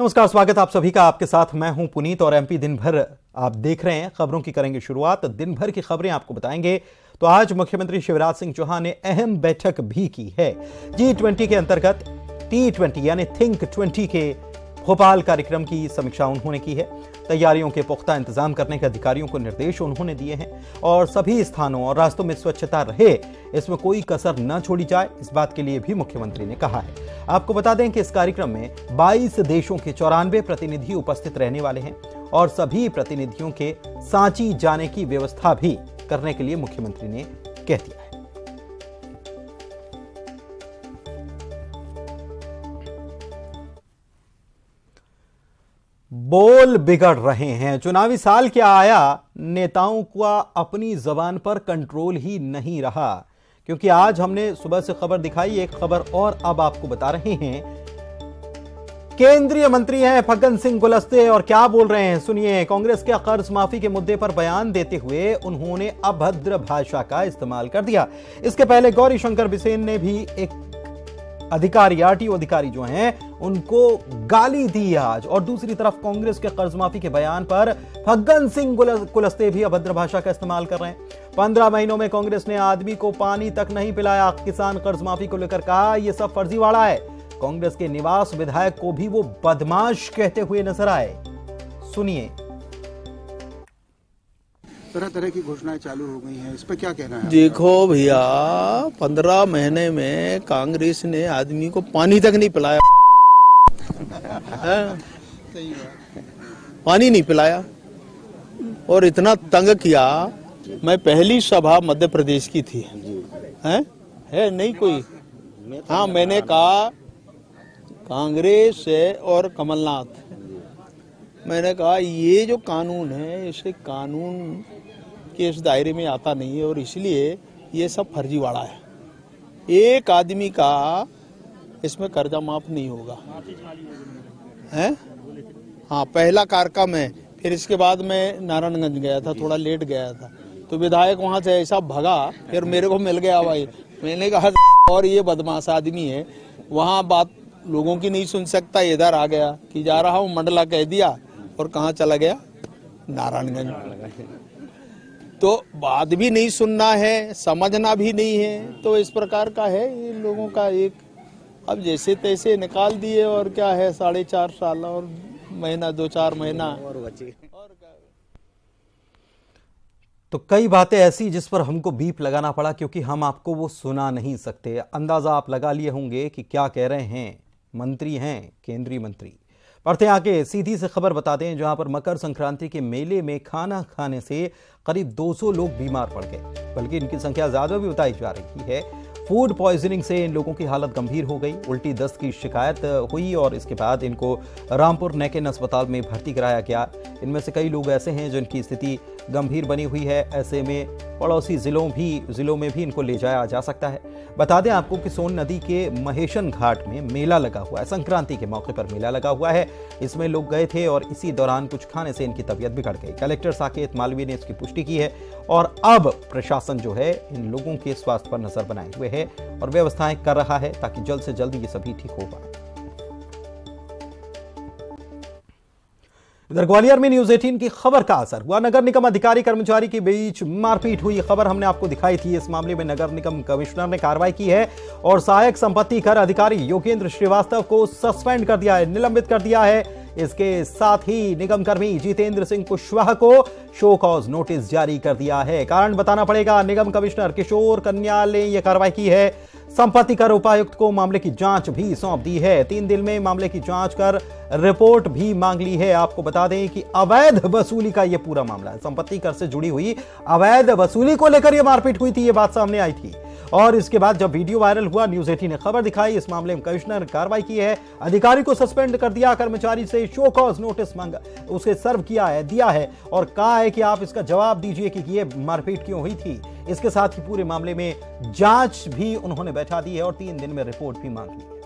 नमस्कार, स्वागत आप सभी का। आपके साथ मैं हूं पुनीत और एमपी दिन भर आप देख रहे हैं। खबरों की करेंगे शुरुआत। दिन भर की खबरें आपको बताएंगे। तो आज मुख्यमंत्री शिवराज सिंह चौहान ने अहम बैठक भी की है। G20 के अंतर्गत T20 यानी थिंक 20 के भोपाल कार्यक्रम की समीक्षा उन्होंने की है। तैयारियों के पुख्ता इंतजाम करने के अधिकारियों को निर्देश उन्होंने दिए हैं और सभी स्थानों और रास्तों में स्वच्छता रहे, इसमें कोई कसर न छोड़ी जाए, इस बात के लिए भी मुख्यमंत्री ने कहा है। आपको बता दें कि इस कार्यक्रम में 22 देशों के 94 प्रतिनिधि उपस्थित रहने वाले हैं और सभी प्रतिनिधियों के सांची जाने की व्यवस्था भी करने के लिए मुख्यमंत्री ने कह दिया है। बोल बिगड़ रहे हैं। चुनावी साल क्या आया, नेताओं का अपनी जबान पर कंट्रोल ही नहीं रहा। क्योंकि आज हमने सुबह से खबर दिखाई, एक खबर और अब आपको बता रहे हैं। केंद्रीय मंत्री हैं फग्गन सिंह कुलस्ते और क्या बोल रहे हैं सुनिए। कांग्रेस के कर्ज माफी के मुद्दे पर बयान देते हुए उन्होंने अभद्र भाषा का इस्तेमाल कर दिया। इसके पहले गौरीशंकर बिसेन ने भी एक अधिकारी, आरटीओ अधिकारी जो हैं, उनको गाली दी आज। और दूसरी तरफ कांग्रेस के कर्ज माफी के बयान पर फग्गन सिंह कुलस्ते भी अभद्र भाषा का इस्तेमाल कर रहे हैं। 15 महीनों में कांग्रेस ने आदमी को पानी तक नहीं पिलाया। किसान कर्ज माफी को लेकर कहा यह सब फर्जीवाड़ा है। कांग्रेस के निवास विधायक को भी वो बदमाश कहते हुए नजर आए। सुनिए। तरह तरह की घोषणाएं चालू हो गई हैं, इस पर क्या कहना है? देखो भैया, 15 महीने में कांग्रेस ने आदमी को पानी तक नहीं पिलाया। पानी नहीं पिलाया और इतना तंग किया। मैं पहली सभा मध्य प्रदेश की थी, है नहीं कोई। हाँ, मैंने कहा कांग्रेस और कमलनाथ, मैंने कहा ये जो कानून है इसे कानून के इस दायरे में आता नहीं है और इसलिए ये सब फर्जीवाड़ा है। एक आदमी का इसमें कर्जा माफ नहीं होगा, है? हाँ, पहला कार्यक्रम है। फिर इसके बाद मैं नारायणगंज गया था, थोड़ा लेट गया था, तो विधायक वहां से ऐसा भगा, फिर मेरे को मिल गया भाई। मैंने कहा और ये बदमाश आदमी है, वहां बात लोगों की नहीं सुन सकता, इधर आ गया कि जा रहा हूँ, मंडला कह दिया और कहाँ चला गया, नारायणगंज। तो बात भी नहीं सुनना है, समझना भी नहीं है। तो इस प्रकार का है इन लोगों का एक, अब जैसे तैसे निकाल दिए और क्या है, 4.5 साल और महीना, 2-4 महीना और बचे। तो कई बातें ऐसी जिस पर हमको बीप लगाना पड़ा क्योंकि हम आपको वो सुना नहीं सकते। अंदाजा आप लगा लिए होंगे कि क्या कह रहे हैं। मंत्री हैं, केंद्रीय मंत्री। पढ़ते आगे सीधी से खबर बता दें, जहां पर मकर संक्रांति के मेले में खाना खाने से करीब 200 लोग बीमार पड़ गए, बल्कि इनकी संख्या ज्यादा भी बताई जा रही है। फूड पॉइजनिंग से इन लोगों की हालत गंभीर हो गई। उल्टी दस्त की शिकायत हुई और इसके बाद इनको रामपुर नेकेन अस्पताल में भर्ती कराया गया। इनमें से कई लोग ऐसे हैं जिनकी स्थिति गंभीर बनी हुई है। ऐसे में पड़ोसी जिलों में भी इनको ले जाया जा सकता है। बता दें आपको कि सोन नदी के महेशन घाट में मेला लगा हुआ है। संक्रांति के मौके पर मेला लगा हुआ है, इसमें लोग गए थे और इसी दौरान कुछ खाने से इनकी तबीयत बिगड़ गई। कलेक्टर साकेत मालवीय ने इसकी पुष्टि की है और अब प्रशासन जो है इन लोगों के स्वास्थ्य पर नजर बनाए हुए है और व्यवस्थाएं कर रहा है ताकि जल्द से जल्द ये सभी ठीक हो पाए। इधर ग्वालियर में न्यूज 18 की खबर का असर हुआ। नगर निगम अधिकारी कर्मचारी के बीच मारपीट हुई। खबर हमने आपको दिखाई थी। इस मामले में नगर निगम कमिश्नर ने कार्रवाई की है और सहायक संपत्ति कर अधिकारी योगेंद्र श्रीवास्तव को सस्पेंड कर दिया है, निलंबित कर दिया है। इसके साथ ही निगम कर्मी जितेंद्र सिंह कुशवाहा को शो कॉज नोटिस जारी कर दिया है। कारण बताना पड़ेगा। निगम कमिश्नर किशोर कन्याल ने यह कार्रवाई की है। संपत्ति कर उपायुक्त को मामले की जांच भी सौंप दी है। 3 दिन में मामले की जांच कर रिपोर्ट भी मांग ली है। आपको बता दें कि अवैध वसूली का यह पूरा मामला है। संपत्ति कर से जुड़ी हुई अवैध वसूली को लेकर यह मारपीट हुई थी, यह बात सामने आई थी। और इसके बाद जब वीडियो वायरल हुआ, न्यूज 18 ने खबर दिखाई। इस मामले में कमिश्नर ने कार्रवाई की है, अधिकारी को सस्पेंड कर दिया, कर्मचारी से शो कॉज नोटिस मांगा, उसे सर्व दिया है और कहा है कि आप इसका जवाब दीजिए कि ये मारपीट क्यों हुई थी। इसके साथ ही पूरे मामले में जांच भी उन्होंने बैठा दी है और 3 दिन में रिपोर्ट भी मांग ली है।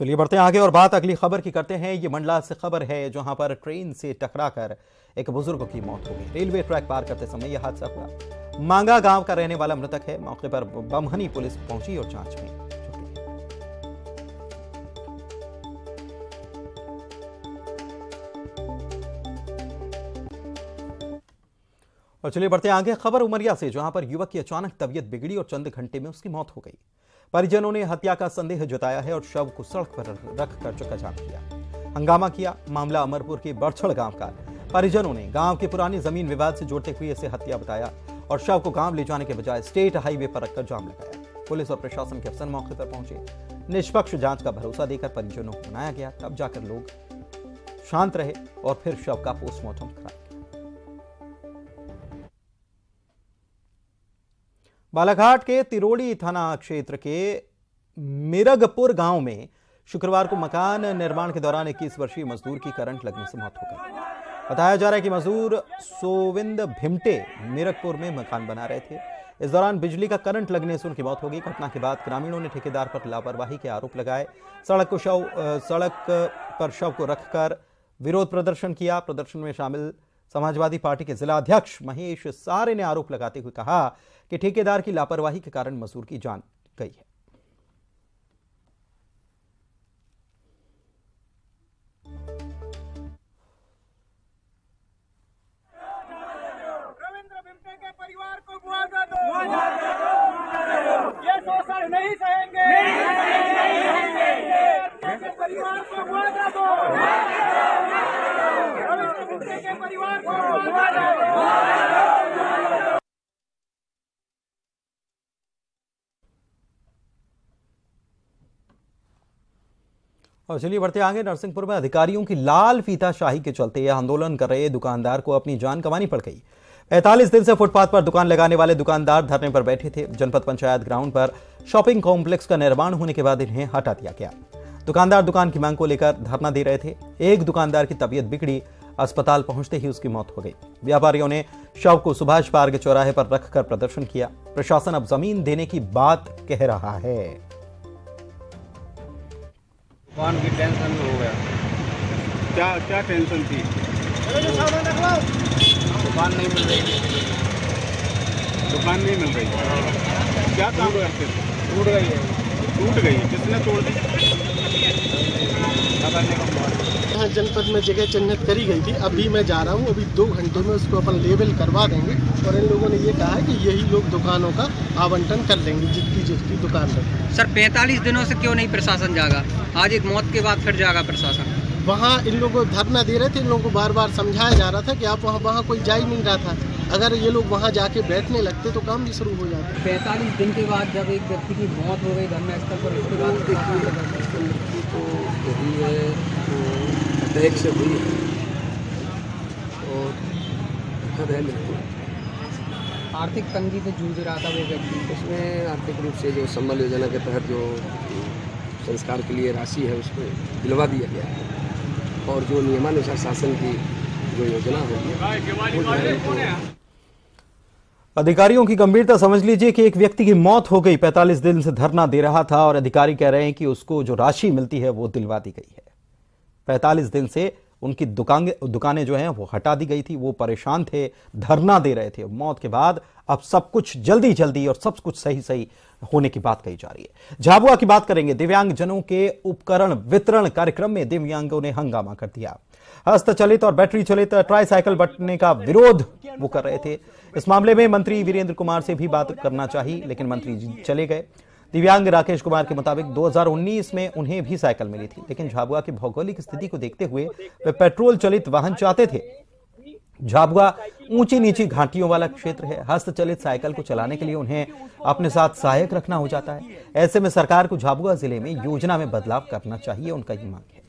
चलिए बढ़ते हैं आगे और बात अगली खबर की करते हैं। ये मंडला से खबर है जहां पर ट्रेन से टकराकर एक बुजुर्ग की मौत हो गई। रेलवे ट्रैक पार करते समय यह हादसा हुआ। मांगा गांव का रहने वाला मृतक है। मौके पर बमहनी पुलिस पहुंची और जांच में जुटी। और चलिए बढ़ते हैं आगे। खबर उमरिया से, जहां पर युवक की अचानक तबीयत बिगड़ी और चंद घंटे में उसकी मौत हो गई। परिजनों ने हत्या का संदेह जताया है और शव को सड़क पर रखकर चक्काजाम किया, हंगामा किया। मामला अमरपुर के बड़छड़ गांव का। परिजनों ने गांव की पुरानी जमीन विवाद से जोड़ते हुए इसे हत्या बताया और शव को गांव ले जाने के बजाय स्टेट हाईवे पर रखकर जाम लगाया। पुलिस और प्रशासन के अफसर मौके पर पहुंचे। निष्पक्ष जांच का भरोसा देकर परिजनों को मनाया गया, तब जाकर लोग शांत रहे और फिर शव का पोस्टमार्टम कराया। बालाघाट के तिरोड़ी थाना क्षेत्र के मिरगपुर गांव में शुक्रवार को मकान निर्माण के दौरान 21 वर्षीय मजदूर की करंट लगने से मौत हो गई। बताया जा रहा है कि मजदूर सोविंद भिमटे मिरगपुर में मकान बना रहे थे। इस दौरान बिजली का करंट लगने से उनकी मौत हो गई। घटना के बाद ग्रामीणों ने ठेकेदार पर लापरवाही के आरोप लगाए। सड़क पर शव को रखकर विरोध प्रदर्शन किया। प्रदर्शन में शामिल समाजवादी पार्टी के जिला अध्यक्ष महेश सारे ने आरोप लगाते हुए कहा कि ठेकेदार की लापरवाही के कारण मजदूर की जान गई है। रविंद्र भिमटे के परिवार को मुआवजा दो। ये शोषण नहीं सहेंगे। के परिवार को मुआवजा दो। रविंद्र भिमटे के परिवार को मुआवजा दो। और चलिए बढ़ते आगे। नरसिंहपुर में अधिकारियों की लाल फीता शाही के चलते आंदोलन कर रहे दुकानदार को अपनी जान गंवानी पड़ गई। 45 दिन से फुटपाथ पर दुकान लगाने वाले दुकानदार धरने पर बैठे थे। जनपद पंचायत ग्राउंड पर शॉपिंग कॉम्प्लेक्स का निर्माण होने के बाद इन्हें हटा दिया गया। दुकानदार दुकान की मांग को लेकर धरना दे रहे थे। एक दुकानदार की तबीयत बिगड़ी, अस्पताल पहुंचते ही उसकी मौत हो गई। व्यापारियों ने शव को सुभाष पार्क चौराहे पर रखकर प्रदर्शन किया। प्रशासन अब जमीन देने की बात कह रहा है। दुकान की टेंशन में हो गया। क्या क्या टेंशन थी? दुकान नहीं मिल रही। दुकान नहीं मिल रही। क्या काम करते थे? टूट गई है। टूट गई, किसने तोड़ दी? यहाँ जनपद में जगह चिन्हित करी गई थी। अभी मैं जा रहा हूँ, अभी 2 घंटे में उसको अपन लेबल करवा देंगे और इन लोगों ने ये कहा है कि यही लोग दुकानों का आवंटन कर देंगे जिसकी दुकान रहे। सर 45 दिनों से क्यों नहीं प्रशासन जागा? आज एक मौत के बाद फिर जागा प्रशासन। वहाँ इन लोगों को धरना दे रहे थे। इन लोगों को बार बार समझाया जा रहा था कि आप वहाँ कोई जा ही नहीं रहा था। अगर ये लोग वहाँ जाके बैठने लगते तो काम भी शुरू हो जाता। 45 दिन के बाद जब एक व्यक्ति की मौत हो गई धरना स्थल पर, उसके बाद मृत्यु तो यही है, तो अटैक से हुई है और दुखद है मृत्यु। आर्थिक तंगी से जूझ रहा था वो व्यक्ति। उसमें आर्थिक रूप से जो संबल योजना के तहत जो संस्कार के लिए राशि है उसको दिलवा दिया गया है और जो नियमानुसार शासन की जो योजना होगी। अधिकारियों की गंभीरता समझ लीजिए कि एक व्यक्ति की मौत हो गई, 45 दिन से धरना दे रहा था और अधिकारी कह रहे हैं कि उसको जो राशि मिलती है वो दिलवा दी गई है। 45 दिन से उनकी दुकानें जो हैं वो हटा दी गई थी। वो परेशान थे, धरना दे रहे थे। मौत के बाद अब सब कुछ जल्दी जल्दी और सब कुछ सही सही होने की बात कही जा रही है। झाबुआ की बात करेंगे। दिव्यांगजनों के उपकरण वितरण कार्यक्रम में दिव्यांगों ने हंगामा कर दिया। हस्तचलित और बैटरी चलित ट्राईसाइकिल बांटने का विरोध वो कर रहे थे। इस मामले में मंत्री वीरेंद्र कुमार से भी बात करना चाहिए, लेकिन मंत्री जी चले गए। दिव्यांग राकेश कुमार के मुताबिक 2019 में उन्हें भी साइकिल मिली थी, लेकिन झाबुआ की भौगोलिक स्थिति को देखते हुए वे पेट्रोल चलित वाहन चाहते थे। झाबुआ ऊंची नीची घाटियों वाला क्षेत्र है। हस्तचलित साइकिल को चलाने के लिए उन्हें अपने साथ सहायक रखना हो जाता है। ऐसे में सरकार को झाबुआ जिले में योजना में बदलाव करना चाहिए, उनका ये मांग है।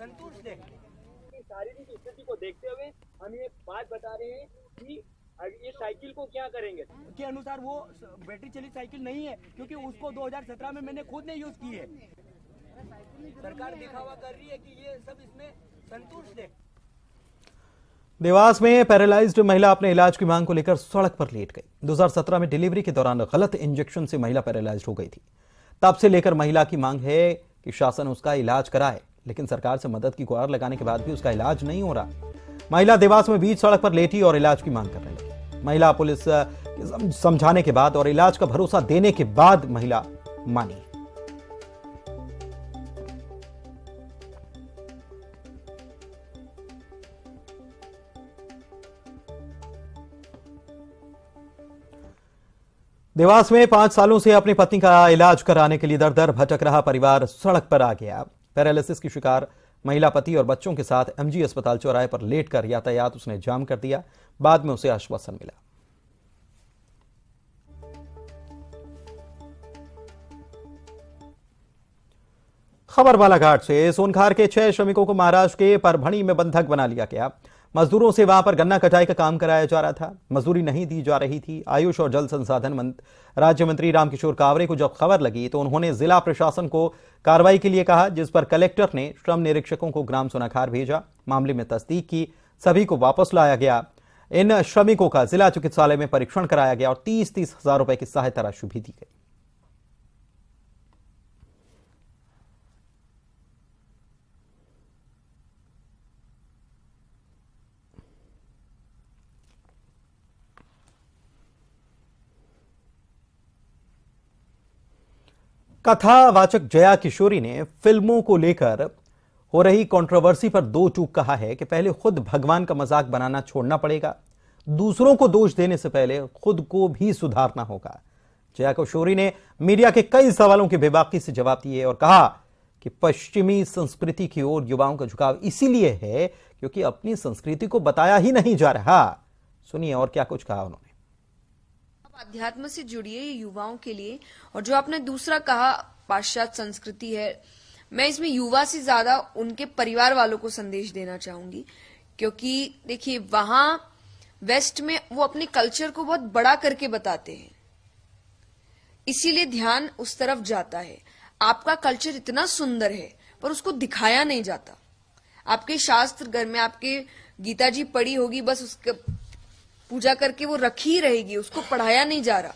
शारीरिक स्थिति को देखते हुए हम ये बात बता रहे हैं कि ये साइकिल को क्या करेंगे के अनुसार वो बैटरी चलित साइकिल नहीं है, क्योंकि उसको 2017 में मैंने खुद ने यूज की है। सरकार दिखावा कर रही है कि ये सब इसमें संतुष्ट है। देवास में पैरालाइज्ड महिला अपने इलाज की मांग को लेकर सड़क पर लेट गई। 2017 में डिलीवरी के दौरान गलत इंजेक्शन से महिला पैरालाइज्ड हो गई थी। तब से लेकर महिला की मांग है कि शासन उसका इलाज कराए, लेकिन सरकार से मदद की गुहार लगाने के बाद भी उसका इलाज नहीं हो रहा। महिला देवास में बीच सड़क पर लेटी और इलाज की मांग करने लगी। महिला पुलिस समझाने के बाद और इलाज का भरोसा देने के बाद महिला मानी। देवास में 5 सालों से अपनी पत्नी का इलाज कराने के लिए दर दर भटक रहा परिवार सड़क पर आ गया। पैरालिसिस की शिकार महिला पति और बच्चों के साथ एमजी अस्पताल चौराहे पर लेटकर यातायात उसने जाम कर दिया। बाद में उसे आश्वासन मिला। खबर बालाघाट से। सोनखार के 6 श्रमिकों को महाराष्ट्र के परभणी में बंधक बना लिया गया। मजदूरों से वहां पर गन्ना कटाई का काम कराया जा रहा था। मजदूरी नहीं दी जा रही थी। आयुष और जल संसाधन राज्य मंत्री रामकिशोर कावरे को जब खबर लगी तो उन्होंने जिला प्रशासन को कार्रवाई के लिए कहा, जिस पर कलेक्टर ने श्रम निरीक्षकों को ग्राम सोनाखार भेजा। मामले में तस्दीक की, सभी को वापस लाया गया। इन श्रमिकों का जिला चिकित्सालय में परीक्षण कराया गया और 30-30 हजार रुपए की सहायता राशि भी दी गई। कथावाचक जया किशोरी ने फिल्मों को लेकर हो रही कंट्रोवर्सी पर दो टूक कहा है कि पहले खुद भगवान का मजाक बनाना छोड़ना पड़ेगा, दूसरों को दोष देने से पहले खुद को भी सुधारना होगा। जया किशोरी ने मीडिया के कई सवालों के बेबाकी से जवाब दिए और कहा कि पश्चिमी संस्कृति की ओर युवाओं का झुकाव इसीलिए है क्योंकि अपनी संस्कृति को बताया ही नहीं जा रहा। सुनिए और क्या कुछ कहा उन्होंने। अध्यात्म से जुड़िए युवाओं के लिए। और जो आपने दूसरा कहा पाश्चात्य संस्कृति है, मैं इसमें युवा से ज्यादा उनके परिवार वालों को संदेश देना चाहूंगी, क्योंकि देखिए वहां वेस्ट में वो अपने कल्चर को बहुत बड़ा करके बताते हैं, इसीलिए ध्यान उस तरफ जाता है। आपका कल्चर इतना सुंदर है पर उसको दिखाया नहीं जाता। आपके शास्त्र घर में आपके गीता जी पढ़ी होगी, बस उसके पूजा करके वो रखी रहेगी, उसको पढ़ाया नहीं जा रहा।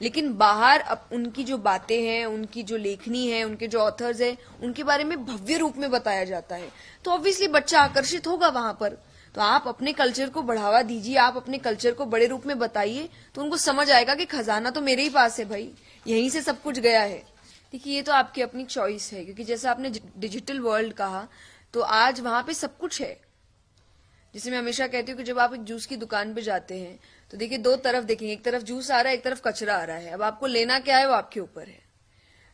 लेकिन बाहर अब उनकी जो बातें हैं, उनकी जो लेखनी है, उनके जो ऑथर्स हैं, उनके बारे में भव्य रूप में बताया जाता है, तो ऑब्वियसली बच्चा आकर्षित होगा वहां पर। तो आप अपने कल्चर को बढ़ावा दीजिए, आप अपने कल्चर को बड़े रूप में बताइए, तो उनको समझ आएगा कि खजाना तो मेरे ही पास है भाई, यहीं से सब कुछ गया है। देखिए ये तो आपकी अपनी चॉइस है, क्योंकि जैसा आपने डिजिटल वर्ल्ड कहा, तो आज वहां पे सब कुछ है। जैसे मैं हमेशा कहती हूँ कि जब आप एक जूस की दुकान पे जाते हैं तो देखिए दो तरफ देखेंगे, एक तरफ जूस आ रहा है, एक तरफ कचरा आ रहा है। अब आपको लेना क्या है वो आपके ऊपर है।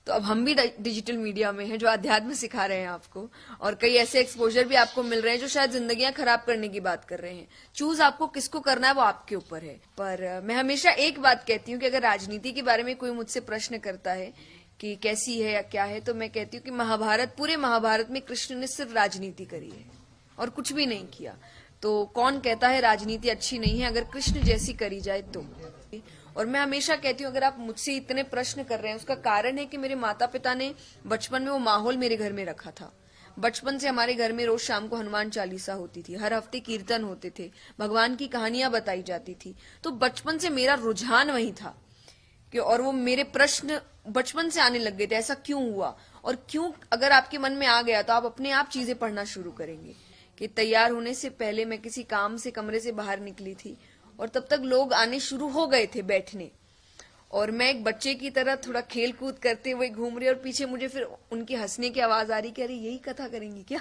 तो अब हम भी डिजिटल मीडिया में हैं जो अध्यात्म सिखा रहे हैं आपको, और कई ऐसे एक्सपोजर भी आपको मिल रहे हैं जो शायद जिंदगियां खराब करने की बात कर रहे हैं। चूज आपको किसको करना है वो आपके ऊपर है। पर मैं हमेशा एक बात कहती हूँ कि अगर राजनीति के बारे में कोई मुझसे प्रश्न करता है कि कैसी है या क्या है, तो मैं कहती हूँ कि महाभारत, पूरे महाभारत में कृष्ण ने सिर्फ राजनीति करी है और कुछ भी नहीं किया। तो कौन कहता है राजनीति अच्छी नहीं है अगर कृष्ण जैसी करी जाए तो। और मैं हमेशा कहती हूँ अगर आप मुझसे इतने प्रश्न कर रहे हैं, उसका कारण है कि मेरे माता पिता ने बचपन में वो माहौल मेरे घर में रखा था। बचपन से हमारे घर में रोज शाम को हनुमान चालीसा होती थी, हर हफ्ते कीर्तन होते थे, भगवान की कहानियां बताई जाती थी। तो बचपन से मेरा रुझान वही था कि, और वो मेरे प्रश्न बचपन से आने लग गए थे, ऐसा क्यों हुआ और क्यों। अगर आपके मन में आ गया तो आप अपने आप चीजें पढ़ना शुरू करेंगे। कि तैयार होने से पहले मैं किसी काम से कमरे से बाहर निकली थी और तब तक लोग आने शुरू हो गए थे बैठने, और मैं एक बच्चे की तरह थोड़ा खेल कूद करते हुए घूम रही, और पीछे मुझे फिर उनकी हंसने की आवाज आ रही कि अरे यही कथा करेंगी क्या।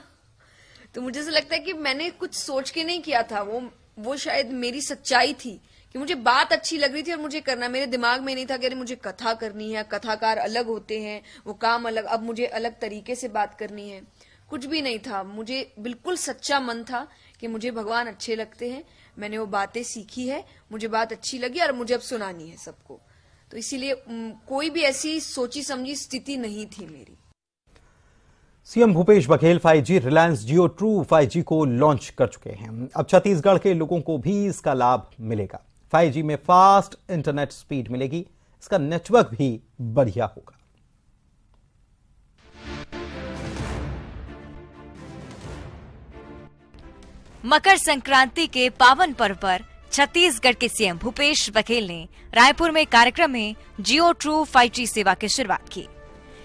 तो मुझे ऐसा लगता है कि मैंने कुछ सोच के नहीं किया था, वो शायद मेरी सच्चाई थी कि मुझे बात अच्छी लग रही थी और मुझे करना। मेरे दिमाग में नहीं था कि अरे मुझे कथा करनी है, कथाकार अलग होते हैं, वो काम अलग, अब मुझे अलग तरीके से बात करनी है। कुछ भी नहीं था, मुझे बिल्कुल सच्चा मन था कि मुझे भगवान अच्छे लगते हैं, मैंने वो बातें सीखी है, मुझे बात अच्छी लगी और मुझे अब सुनानी है सबको। तो इसीलिए कोई भी ऐसी सोची समझी स्थिति नहीं थी मेरी। सीएम भूपेश बघेल 5G रिलायंस जियो ट्रू 5G को लॉन्च कर चुके हैं। अब छत्तीसगढ़ के लोगों को भी इसका लाभ मिलेगा। 5G में फास्ट इंटरनेट स्पीड मिलेगी, इसका नेटवर्क भी बढ़िया होगा। मकर संक्रांति के पावन पर्व पर छत्तीसगढ़ के सीएम भूपेश बघेल ने रायपुर में कार्यक्रम में जियो ट्रू 5G सेवा की शुरुआत की।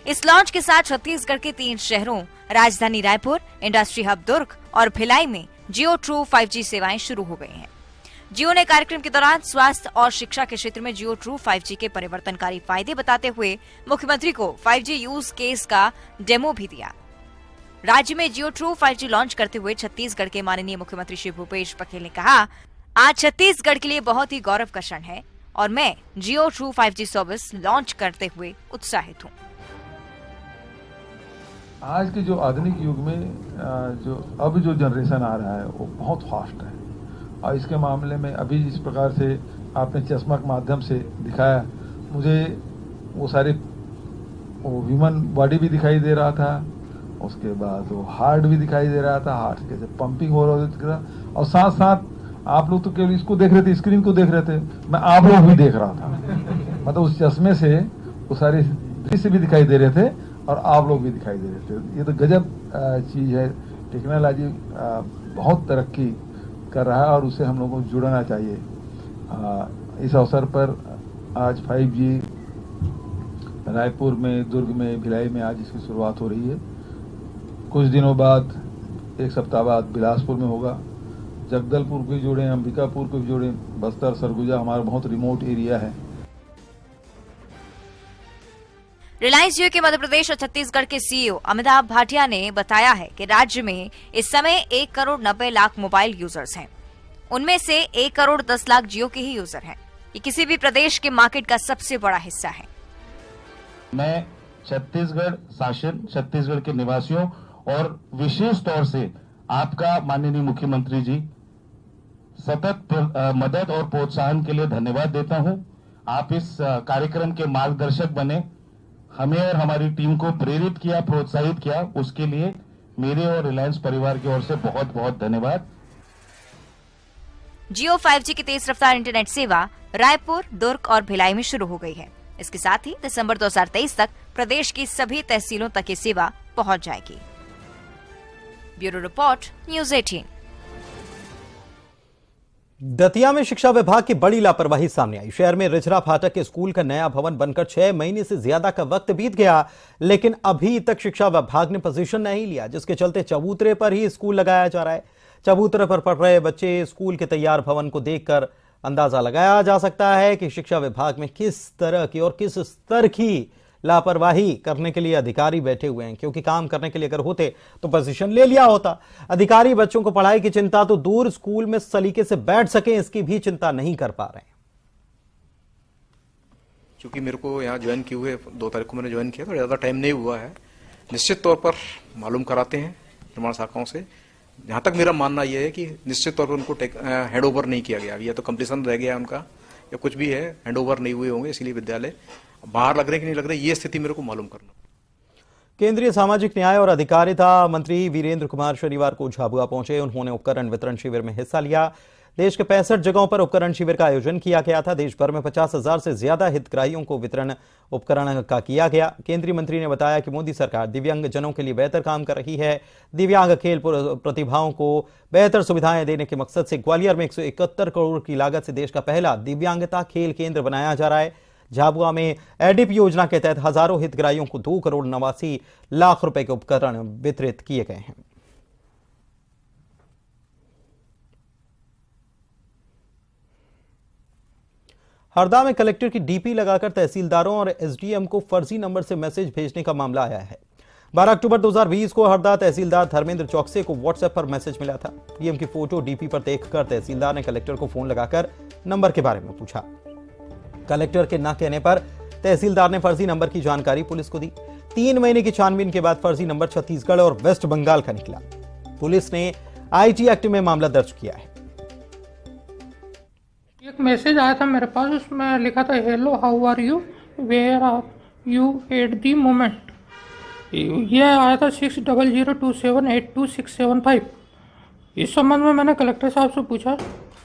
इस लॉन्च के साथ छत्तीसगढ़ के 3 शहरों राजधानी रायपुर, इंडस्ट्री हब दुर्ग और भिलाई में जियो ट्रू 5G सेवाएं शुरू हो गई हैं। जियो ने कार्यक्रम के दौरान स्वास्थ्य और शिक्षा के क्षेत्र में जियो ट्रू 5G के परिवर्तनकारी फायदे बताते हुए मुख्यमंत्री को 5G यूज केस का डेमो भी दिया। राज्य में जियो ट्रू 5G लॉन्च करते हुए छत्तीसगढ़ के माननीय मुख्यमंत्री श्री भूपेश बघेल ने कहा, आज छत्तीसगढ़ के लिए बहुत ही गौरव का क्षण है और मैं जियो ट्रू 5G सर्विस लॉन्च करते हुए उत्साहित हूँ। आज के जो आधुनिक युग में अब जो जनरेशन आ रहा है वो बहुत फास्ट है, और इसके मामले में अभी जिस प्रकार से आपने चश्मा के माध्यम से दिखाया, मुझे वो सारे ह्यूमन बॉडी भी दिखाई दे रहा था, उसके बाद वो हार्ट भी दिखाई दे रहा था, हार्ट कैसे पंपिंग हो रहा था, और साथ साथ आप लोग तो केवल इसको देख रहे थे, स्क्रीन को देख रहे थे, मैं आप लोग भी देख रहा था। मतलब उस चश्मे से वो सारे दृश्य भी दिखाई दे रहे थे और आप लोग भी दिखाई दे रहे थे। ये तो गजब चीज है। टेक्नोलॉजी बहुत तरक्की कर रहा है और उससे हम लोगों को जुड़ना चाहिए। इस अवसर पर आज 5G रायपुर में, दुर्ग में, भिलाई में आज इसकी शुरुआत हो रही है। कुछ दिनों बाद, एक सप्ताह बाद बिलासपुर में होगा। जगदलपुर को जोड़ें, अंबिकापुर को जोड़ें, बस्तर, सरगुजा हमारा बहुत रिमोट एरिया है। रिलायंस जियो के मध्य प्रदेश और छत्तीसगढ़ के सीईओ अमिताभ भाटिया ने बताया है कि राज्य में इस समय 1 करोड़ 90 लाख मोबाइल यूजर्स हैं। उनमें से 1 करोड़ 10 लाख जियो के ही यूजर हैं। ये किसी भी प्रदेश के मार्केट का सबसे बड़ा हिस्सा है। मैं छत्तीसगढ़ शासन, छत्तीसगढ़ के निवासियों और विशेष तौर से आपका माननीय मुख्यमंत्री जी सतत मदद और प्रोत्साहन के लिए धन्यवाद देता हूं। आप इस कार्यक्रम के मार्गदर्शक बने, हमें और हमारी टीम को प्रेरित किया, प्रोत्साहित किया, उसके लिए मेरे और रिलायंस परिवार की ओर से बहुत बहुत धन्यवाद। जियो 5G की तेज रफ्तार इंटरनेट सेवा रायपुर, दुर्ग और भिलाई में शुरू हो गई है। इसके साथ ही दिसंबर 2023 तक प्रदेश की सभी तहसीलों तक ये सेवा पहुंच जाएगी। Bureau report, news 18। दतिया में शिक्षा विभाग की बड़ी लापरवाही सामने आई। शहर में रिझरा फाटक के स्कूल का नया भवन बनकर 6 महीने से ज्यादा का वक्त बीत गया, लेकिन अभी तक शिक्षा विभाग ने पोजीशन नहीं लिया, जिसके चलते चबूतरे पर ही स्कूल लगाया जा रहा है। चबूतरे पर पढ़ रहे बच्चे स्कूल के तैयार भवन को देखकर अंदाजा लगाया जा सकता है कि शिक्षा विभाग में किस तरह की और किस स्तर की लापरवाही करने के लिए अधिकारी बैठे हुए हैं, क्योंकि काम करने के लिए अगर होते तो पोजीशन ले लिया होता। अधिकारी बच्चों को पढ़ाई की चिंता तो दूर, स्कूल में सलीके से बैठ सके इसकी भी चिंता नहीं कर पा रहे हैं। क्योंकि मेरे को यहाँ ज्वाइन किए हुए 2 तारीख को मैंने ज्वाइन किया, तो ज़्यादा टाइम नहीं हुआ है। निश्चित तौर पर मालूम कराते हैं निर्माण शाखाओं से। जहाँ तक मेरा मानना यह है कि निश्चित तौर पर उनको हैंड ओवर नहीं किया गया, या तो कंप्लीसन रह गया उनका या कुछ भी है, हैंड ओवर नहीं हुए होंगे, इसलिए विद्यालय बाहर लग रहे कि नहीं लग रहे, ये स्थिति मेरे को मालूम करना। केंद्रीय सामाजिक न्याय और अधिकारिता मंत्री वीरेंद्र कुमार शनिवार को झाबुआ पहुंचे। उन्होंने उपकरण वितरण शिविर में हिस्सा लिया। देश के 65 जगहों पर उपकरण शिविर का आयोजन किया गया था। देश भर में 50,000 से ज्यादा हितग्राहियों को वितरण उपकरण का किया गया। केंद्रीय मंत्री ने बताया कि मोदी सरकार दिव्यांग जनों के लिए बेहतर काम कर रही है। दिव्यांग खेल प्रतिभाओं को बेहतर सुविधाएं देने के मकसद से ग्वालियर में 171 करोड़ की लागत से देश का पहला दिव्यांगता खेल केंद्र बनाया जा रहा है। झाबुआ में एडिप योजना के तहत हजारों हितग्राहियों को 2 करोड़ 89 लाख रुपए के उपकरण वितरित किए गए हैं। हरदा में कलेक्टर की डीपी लगाकर तहसीलदारों और एसडीएम को फर्जी नंबर से मैसेज भेजने का मामला आया है। 12 अक्टूबर 2020 को हरदा तहसीलदार धर्मेंद्र चौकसे को व्हाट्सएप पर मैसेज मिला था। पीएम की फोटो डीपी पर देखकर तहसीलदार ने कलेक्टर को फोन लगाकर नंबर के बारे में पूछा। कलेक्टर के न कहने पर तहसीलदार ने फर्जी नंबर की जानकारी पुलिस को दी। 3 महीने की छानबीन के बाद फर्जी नंबर छत्तीसगढ़ और वेस्ट बंगाल का निकला। पुलिस ने आईटी एक्ट में मामला दर्ज किया है। एक मैसेज आया था मेरे पास, उसमें लिखा था hello how are you, where are you at the moment. ये आया था 6002782675। इस संबंध में मैंने कलेक्टर साहब से पूछा,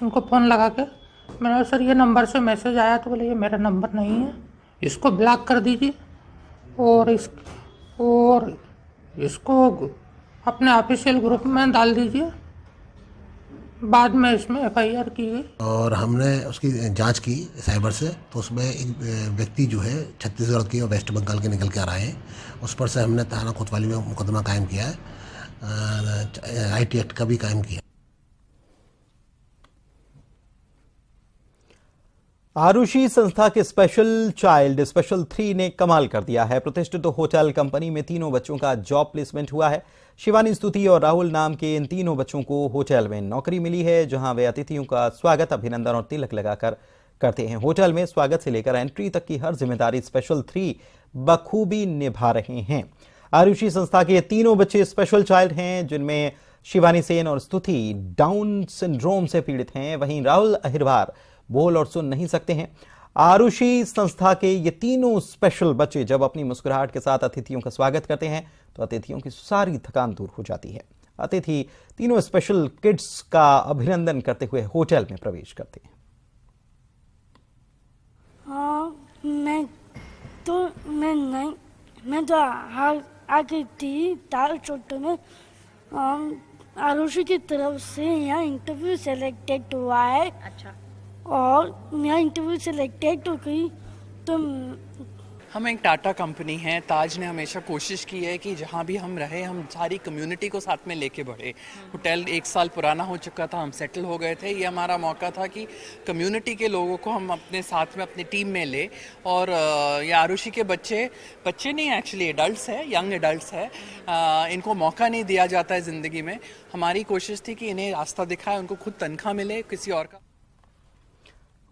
उनको फ़ोन लगा के। मैंने सर ये नंबर से मैसेज आया, तो बोले ये मेरा नंबर नहीं है, इसको ब्लॉक कर दीजिए और इसको अपने ऑफिशियल ग्रुप में डाल दीजिए। बाद में इसमें FIR की गई और हमने उसकी जांच की साइबर से, तो उसमें एक व्यक्ति जो है छत्तीसगढ़ के और वेस्ट बंगाल के निकल के आ रहे हैं। उस पर से हमने थाना कोतवाली में मुकदमा कायम किया है, IT एक्ट का भी कायम किया। आरुषि संस्था के स्पेशल 3 ने कमाल कर दिया है। प्रतिष्ठित होटल कंपनी में तीनों बच्चों का जॉब प्लेसमेंट हुआ है। शिवानी, स्तुति और राहुल नाम के इन तीनों बच्चों को होटल में नौकरी मिली है, जहां वे अतिथियों का स्वागत, अभिनंदन और तिलक लगाकर करते हैं। होटल में स्वागत से लेकर एंट्री तक की हर जिम्मेदारी स्पेशल 3 बखूबी निभा रहे हैं। आरुषि संस्था के ये तीनों बच्चे स्पेशल चाइल्ड हैं, जिनमें शिवानी सेन और स्तुति डाउन सिंड्रोम से पीड़ित हैं। वहीं राहुल अहिरवार बोल और सुन नहीं सकते हैं। आरुषि संस्था के ये तीनों स्पेशल बच्चे जब अपनी मुस्कुराहट के साथ अतिथियों का स्वागत करते हैं तो अतिथियों की सारी थकान दूर हो जाती है। अतिथि तीनों स्पेशल किड्स का अभिनंदन करते हुए होटल में प्रवेश करते हैं। मैं तो आगे थी ताल छोटे में आरुषि की तरफ से यहाँ इंटरव्यू सेलेक्टेड हुआ है। अच्छा। और यहाँ इंटरव्यू सेलेक्टेड हो गई तो हम एक टाटा कंपनी है। ताज ने हमेशा कोशिश की है कि जहाँ भी हम रहे हम सारी कम्युनिटी को साथ में लेके बढ़े। होटल 1 साल पुराना हो चुका था, हम सेटल हो गए थे। ये हमारा मौका था कि कम्युनिटी के लोगों को हम अपने साथ में अपनी टीम में ले। और ये आरुषि के बच्चे नहीं एक्चुअली एडल्ट्स है, यंग एडल्ट्स है। इनको मौका नहीं दिया जाता है ज़िंदगी में। हमारी कोशिश थी कि इन्हें रास्ता दिखाए, उनको खुद तनख्वाह मिले किसी और का।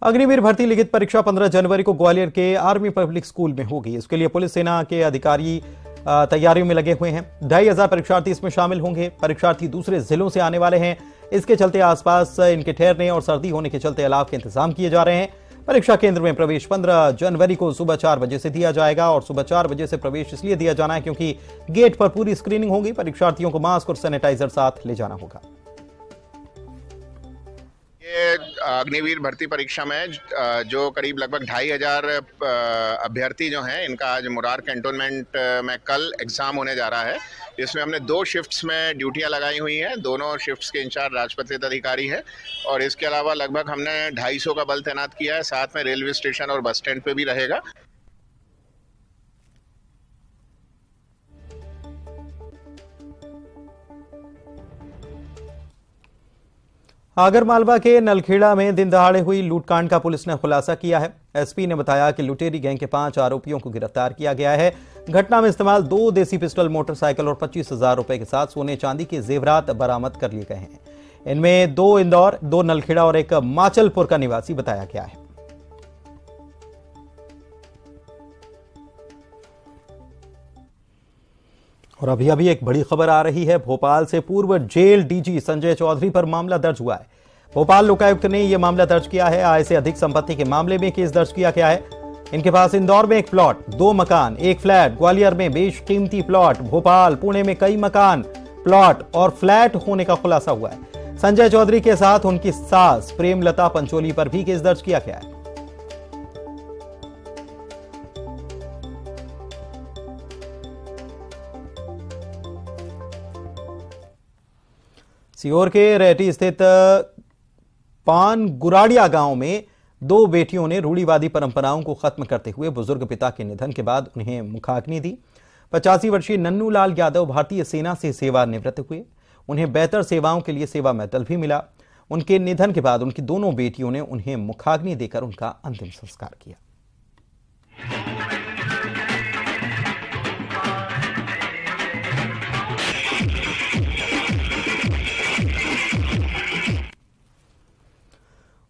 अग्निवीर भर्ती लिखित परीक्षा 15 जनवरी को ग्वालियर के आर्मी पब्लिक स्कूल में होगी। इसके लिए पुलिस सेना के अधिकारी तैयारियों में लगे हुए हैं। 2500 परीक्षार्थी इसमें शामिल होंगे। परीक्षार्थी दूसरे जिलों से आने वाले हैं। इसके चलते आसपास इनके ठहरने और सर्दी होने के चलते अलाव के इंतजाम किए जा रहे हैं। परीक्षा केंद्र में प्रवेश 15 जनवरी को सुबह 4 बजे से दिया जाएगा और सुबह 4 बजे से प्रवेश इसलिए दिया जाना है क्योंकि गेट पर पूरी स्क्रीनिंग होगी। परीक्षार्थियों को मास्क और सैनिटाइजर साथ ले जाना होगा। अग्निवीर भर्ती परीक्षा में जो करीब लगभग 2500 अभ्यर्थी जो हैं, इनका आज मुरार कैंटोनमेंट में कल एग्ज़ाम होने जा रहा है। इसमें हमने 2 शिफ्ट्स में ड्यूटियां लगाई हुई हैं। दोनों शिफ्ट्स के इंचार्ज राजपत्रित अधिकारी हैं और इसके अलावा लगभग हमने 250 का बल तैनात किया है। साथ में रेलवे स्टेशन और बस स्टैंड पे भी रहेगा। आगरमालवा के नलखेड़ा में दिन दहाड़े हुई लूटकांड का पुलिस ने खुलासा किया है। एसपी ने बताया कि लुटेरी गैंग के 5 आरोपियों को गिरफ्तार किया गया है। घटना में इस्तेमाल 2 देसी पिस्टल, मोटरसाइकिल और 25,000 रुपए के साथ सोने चांदी के जेवरात बरामद कर लिए गए हैं। इनमें 2 इंदौर, 2 नलखेड़ा और 1 माचलपुर का निवासी बताया गया है। और अभी एक बड़ी खबर आ रही है। भोपाल से पूर्व जेल डीजी संजय चौधरी पर मामला दर्ज हुआ है। भोपाल लोकायुक्त ने यह मामला दर्ज किया है। आय से अधिक संपत्ति के मामले में केस दर्ज किया गया है। इनके पास इंदौर में 1 प्लॉट, 2 मकान, 1 फ्लैट, ग्वालियर में बेशकीमती प्लॉट, भोपाल, पुणे में कई मकान, प्लॉट और फ्लैट होने का खुलासा हुआ है। संजय चौधरी के साथ उनकी सास प्रेमलता पंचोली पर भी केस दर्ज किया गया है। सीहोर के रेहटी स्थित पान गुराड़िया गांव में 2 बेटियों ने रूढ़िवादी परंपराओं को खत्म करते हुए बुजुर्ग पिता के निधन के बाद उन्हें मुखाग्नि दी। 85 वर्षीय नन्नू लाल यादव भारतीय सेना से सेवानिवृत्त हुए। उन्हें बेहतर सेवाओं के लिए सेवा मेडल भी मिला। उनके निधन के बाद उनकी दोनों बेटियों ने उन्हें मुखाग्नि देकर उनका अंतिम संस्कार किया।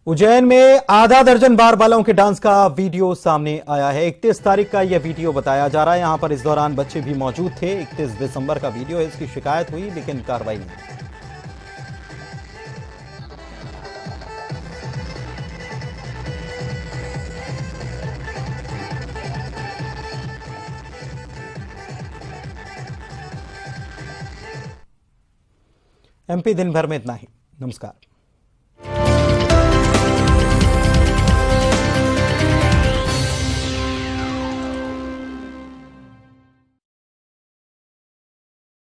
उज्जैन में आधा दर्जन बार बालों के डांस का वीडियो सामने आया है। 31 तारीख का यह वीडियो बताया जा रहा है। यहां पर इस दौरान बच्चे भी मौजूद थे। 31 दिसंबर का वीडियो है। इसकी शिकायत हुई लेकिन कार्रवाई नहीं। एमपी दिन भर में इतना ही। नमस्कार।